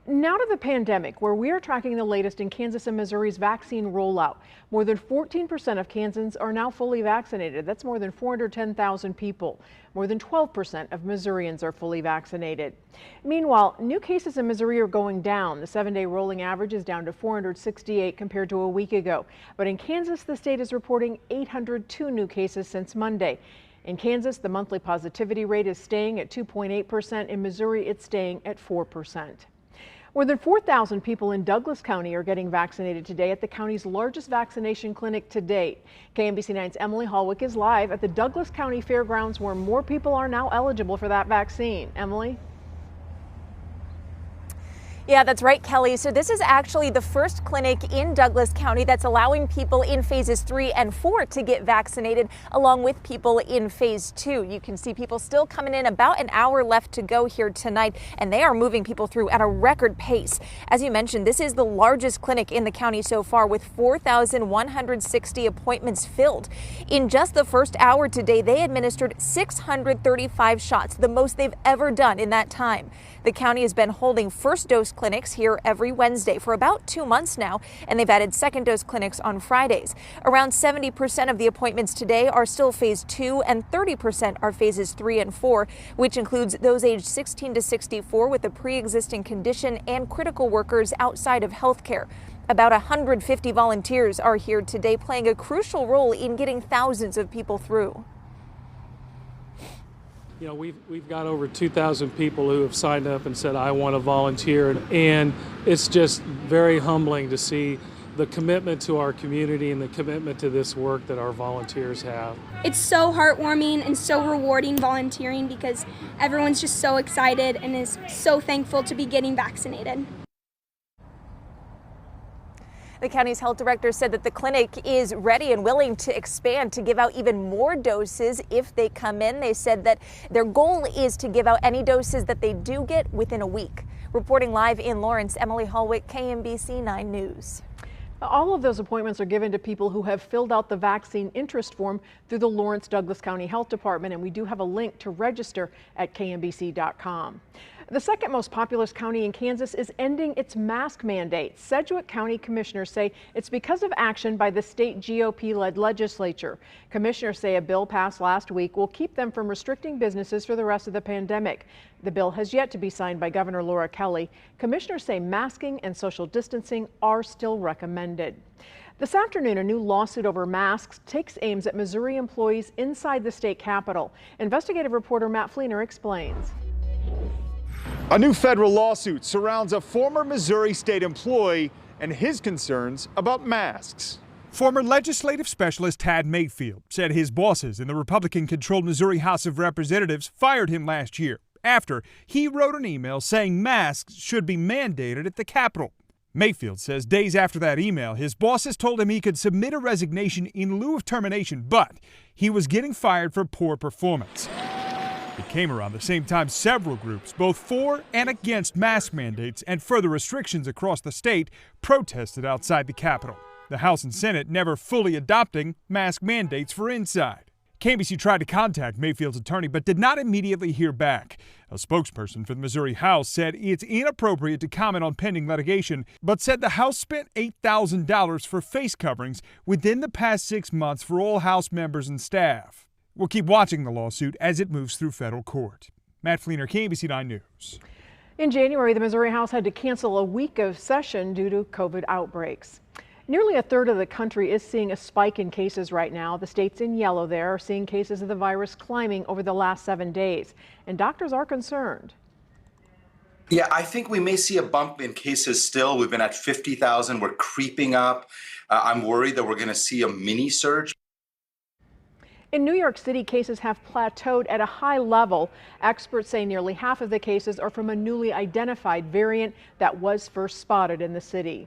Now to the pandemic, where we are tracking the latest in Kansas and Missouri's vaccine rollout. More than 14% of Kansans are now fully vaccinated. That's more than 410,000 people. More than 12% of Missourians are fully vaccinated. Meanwhile, new cases in Missouri are going down. The 7-day rolling average is down to 468 compared to a week ago. But in Kansas, the state is reporting 802 new cases since Monday. In Kansas, the monthly positivity rate is staying at 2.8%. In Missouri, it's staying at 4%. More than 4,000 people in Douglas County are getting vaccinated today at the county's largest vaccination clinic to date. KMBC 9's Emily Hallwick is live at the Douglas County Fairgrounds, where more people are now eligible for that vaccine. Emily? Yeah, that's right, Kelly. So this is actually the first clinic in Douglas County that's allowing people in phases 3 and 4 to get vaccinated, along with people in phase 2. You can see people still coming in, about an hour left to go here tonight, and they are moving people through at a record pace. As you mentioned, this is the largest clinic in the county so far, with 4,160 appointments filled. In just the first hour today, they administered 635 shots, the most they've ever done in that time. The county has been holding first dose clinics here every Wednesday for about 2 months now, and they've added second dose clinics on Fridays. Around 70% of the appointments today are still phase 2 and 30% are phases 3 and 4, which includes those aged 16 to 64 with a pre-existing condition and critical workers outside of healthcare. About 150 volunteers are here today, playing a crucial role in getting thousands of people through. You know, we've got over 2,000 people who have signed up and said, I want to volunteer. And it's just very humbling to see the commitment to our community and the commitment to this work that our volunteers have. It's so heartwarming and so rewarding volunteering, because everyone's just so excited and is so thankful to be getting vaccinated. The county's health director said that the clinic is ready and willing to expand to give out even more doses if they come in. They said that their goal is to give out any doses that they do get within a week. Reporting live in Lawrence, Emily Hallwick, KMBC 9 News. All of those appointments are given to people who have filled out the vaccine interest form through the Lawrence Douglas County Health Department, and we do have a link to register at KMBC.com. The second most populous county in Kansas is ending its mask mandate. Sedgwick County commissioners say it's because of action by the state GOP-led legislature. Commissioners say a bill passed last week will keep them from restricting businesses for the rest of the pandemic. The bill has yet to be signed by Governor Laura Kelly. Commissioners say masking and social distancing are still recommended. This afternoon, a new lawsuit over masks takes aims at Missouri employees inside the state capitol. Investigative reporter Matt Fleener explains. A new federal lawsuit surrounds a former Missouri state employee and his concerns about masks. Former legislative specialist Tad Mayfield said his bosses in the Republican-controlled Missouri House of Representatives fired him last year after he wrote an email saying masks should be mandated at the Capitol. Mayfield says days after that email, his bosses told him he could submit a resignation in lieu of termination, but he was getting fired for poor performance. It came around the same time several groups, both for and against mask mandates and further restrictions across the state, protested outside the Capitol. The House and Senate never fully adopting mask mandates for inside. KMBC tried to contact Mayfield's attorney but did not immediately hear back. A spokesperson for the Missouri House said it's inappropriate to comment on pending litigation, but said the House spent $8,000 for face coverings within the past 6 months for all House members and staff. We'll keep watching the lawsuit as it moves through federal court. Matt Fleener, KMBC 9 News. In January, the Missouri House had to cancel a week of session due to COVID outbreaks. Nearly a third of the country is seeing a spike in cases right now. The states in yellow there are seeing cases of the virus climbing over the last 7 days, and doctors are concerned. Yeah, I think we may see a bump in cases still. We've been at 50,000. We're creeping up. I'm worried that we're going to see a mini surge. In New York City, cases have plateaued at a high level. Experts say nearly half of the cases are from a newly identified variant that was first spotted in the city.